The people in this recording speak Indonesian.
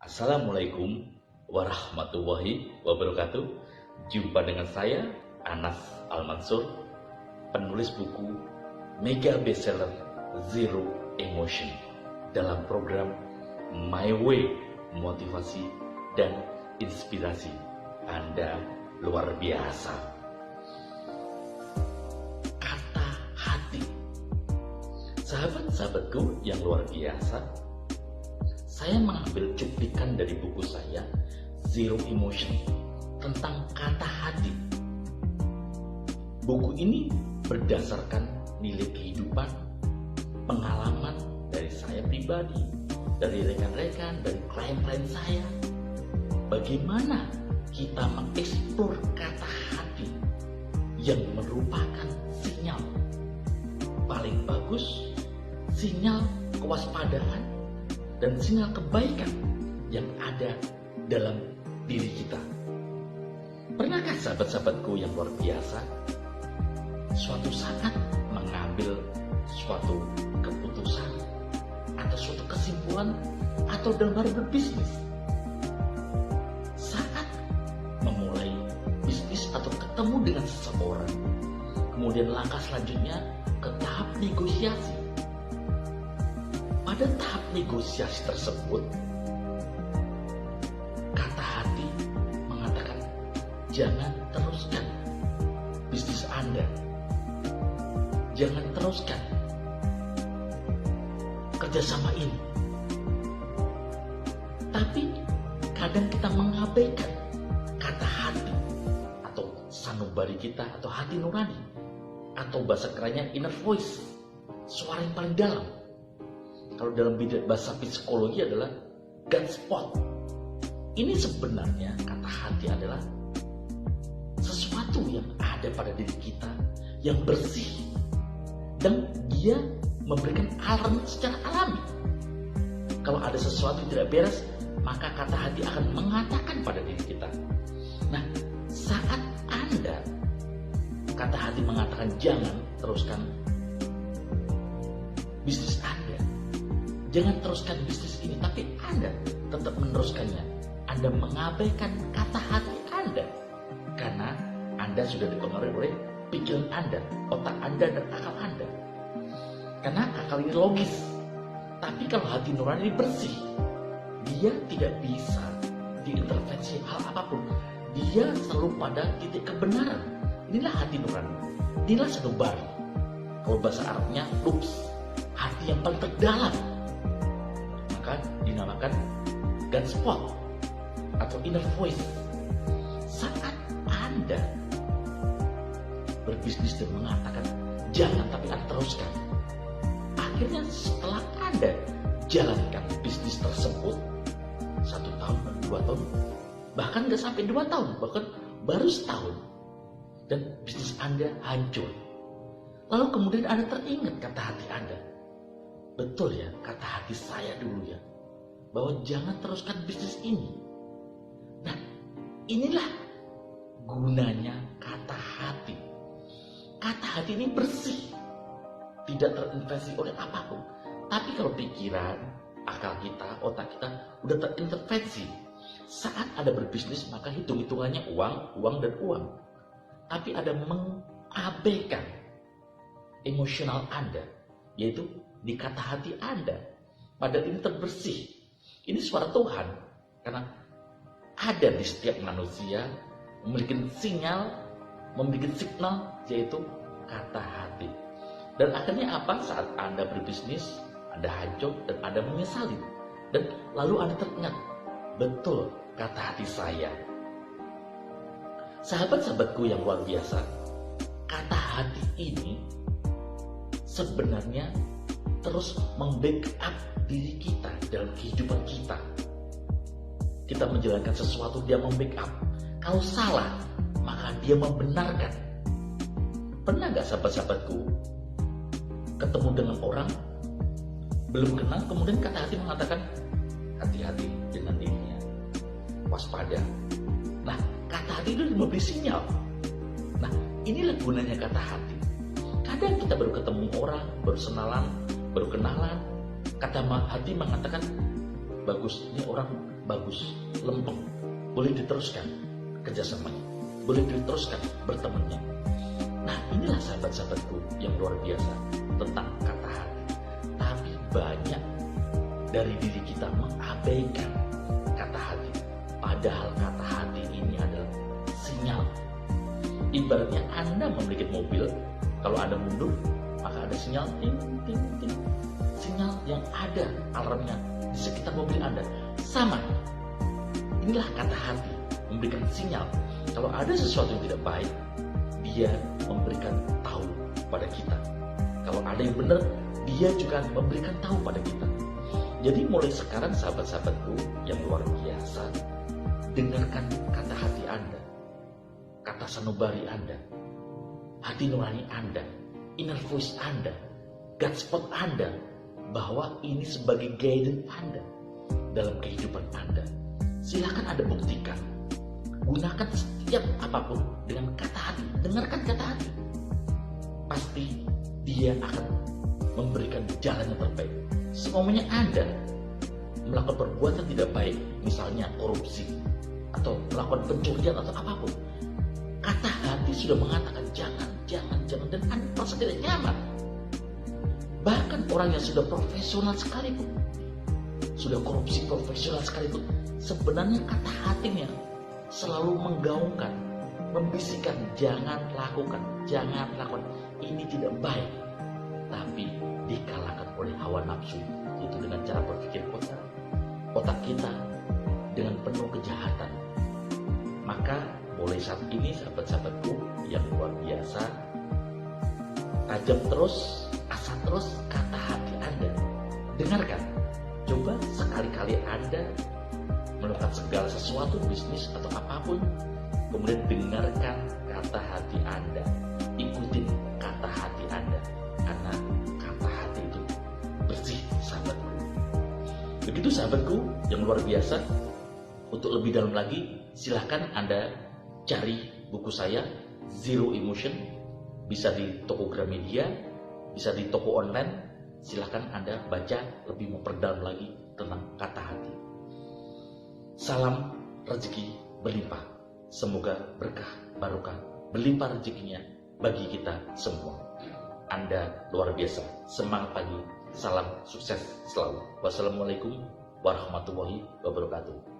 Assalamualaikum warahmatullahi wabarakatuh. Jumpa dengan saya, Anas Al-Mansur, penulis buku mega bestseller Zero Emotion, dalam program My Way, motivasi dan inspirasi. Anda luar biasa. Kata hati. Sahabat-sahabatku yang luar biasa, saya mengambil cuplikan dari buku saya Zero Emotion tentang kata hati. Buku ini berdasarkan nilai kehidupan, pengalaman dari saya pribadi, dari rekan-rekan, dari klien-klien saya. Bagaimana kita mengeksplor kata hati yang merupakan sinyal paling bagus, sinyal kewaspadaan, dan sinyal kebaikan yang ada dalam diri kita. Pernahkah sahabat-sahabatku yang luar biasa suatu saat mengambil suatu keputusan atau suatu kesimpulan atau dalam hal berbisnis, saat memulai bisnis atau ketemu dengan seseorang, kemudian langkah selanjutnya ke tahap negosiasi. Pada tahap negosiasi tersebut, kata hati mengatakan, jangan teruskan bisnis Anda, jangan teruskan kerjasama ini. Tapi kadang kita mengabaikan kata hati atau sanubari kita atau hati nurani, atau bahasa kerennya inner voice, suara yang paling dalam. Kalau dalam bahasa psikologi adalah gut spot. Ini sebenarnya kata hati adalah sesuatu yang ada pada diri kita yang bersih, dan dia memberikan alarm secara alami. Kalau ada sesuatu yang tidak beres, maka kata hati akan mengatakan pada diri kita. Nah, saat Anda, kata hati mengatakan jangan teruskan bisnis Anda, jangan teruskan bisnis ini, tapi Anda tetap meneruskannya, Anda mengabaikan kata hati Anda, karena Anda sudah dipengaruhi oleh pikiran Anda, otak Anda, dan akal Anda. Karena akal ini logis, tapi kalau hati nurani ini bersih, dia tidak bisa diintervensi hal apapun. Dia selalu pada titik kebenaran. Inilah hati nurani, inilah sanubari. Kalau bahasa Arabnya lubs, hati yang paling terdalam, maka dinamakan gut spot atau inner voice. Saat Anda berbisnis dan mengatakan jangan, tapi Anda teruskan, akhirnya setelah Anda jalankan bisnis tersebut 1 tahun, 2 tahun, bahkan nggak sampai 2 tahun, bahkan baru setahun, dan bisnis Anda hancur. Lalu kemudian Anda teringat kata hati Anda, betul ya, kata hati saya dulu ya, bahwa jangan teruskan bisnis ini. Nah, inilah gunanya kata hati. Kata hati ini bersih, tidak terintervensi oleh apapun. Tapi kalau pikiran, akal kita, otak kita udah terintervensi. Saat ada berbisnis, maka hitung-hitungannya uang, uang, dan uang. Tapi ada mengabaikan emosional Anda, yaitu di kata hati Anda. Padahal ini terbersih. Ini suara Tuhan. Karena ada di setiap manusia memiliki sinyal, memiliki signal, yaitu kata hati. Dan akhirnya apa? Saat Anda berbisnis, Anda hancur dan Anda menyesali. Dan lalu Anda teringat, betul kata hati saya. Sahabat-sahabatku yang luar biasa, kata hati ini sebenarnya terus membackup diri kita dalam kehidupan kita. Kita menjalankan sesuatu, dia membackup. Kalau salah, maka dia membenarkan. Pernah gak sahabat-sahabatku ketemu dengan orang belum kenal, kemudian kata hati mengatakan hati-hati dengan dirinya, waspada. Nah, kata hati itu memberi sinyal. Nah, inilah gunanya kata hati. Kadang kita baru ketemu orang, baru kenalan, kata hati mengatakan bagus, ini orang bagus, lempeng, boleh diteruskan kerjasamanya, boleh diteruskan bertemannya. Nah, inilah sahabat-sahabatku yang luar biasa tentang kata hati. Tapi banyak dari diri kita mengabaikan kata hati. Padahal kata hati ini adalah sinyal. Ibaratnya Anda memiliki mobil, kalau Anda mundur, maka ada sinyal ting ting ting. Sinyal yang ada alarmnya di sekitar mobil Anda. Sama. Inilah kata hati, memberikan sinyal. Kalau ada sesuatu yang tidak baik, dia memberikan tahu pada kita. Kalau ada yang benar, dia juga memberikan tahu pada kita. Jadi mulai sekarang sahabat-sahabatku yang luar biasa, dengarkan kata hati Anda, kata sanubari Anda, hati nurani Anda, inner voice Anda, God spot Anda, bahwa ini sebagai guidance Anda dalam kehidupan Anda. Silakan Anda buktikan. Gunakan setiap apapun dengan kata hati. Dengarkan kata hati. Pasti dia akan memberikan jalan yang terbaik. Semuanya Anda melakukan perbuatan tidak baik, misalnya korupsi, atau melakukan pencurian atau apapun, kata hati sudah mengatakan jangan, dan Anda merasa tidak nyaman. Bahkan orang yang sudah profesional sekalipun, sudah korupsi profesional sekalipun, sebenarnya kata hatinya selalu menggaungkan, membisikkan, jangan lakukan, ini tidak baik. Tapi dikalahkan oleh hawa nafsu, itu dengan cara berpikir kotor, otak kita dengan penuh kejahatan. Maka mulai saat ini sahabat-sahabatku yang luar biasa, tajam terus, asah terus kata hati Anda. Dengarkan, coba sekali-kali Anda melakukan segala sesuatu, bisnis atau apapun, kemudian dengarkan kata hati Anda, ikutin kata hati Anda, karena kata hati itu bersih, sahabatku. Begitu sahabatku yang luar biasa. Untuk lebih dalam lagi, silahkan Anda cari buku saya Zero Emotion, bisa di toko Gramedia, bisa di toko online. Silahkan Anda baca lebih memperdalam lagi tentang kata hati. Salam rezeki berlimpah. Semoga berkah barokah berlimpah rezekinya bagi kita semua. Anda luar biasa. Semangat pagi. Salam sukses selalu. Wassalamualaikum warahmatullahi wabarakatuh.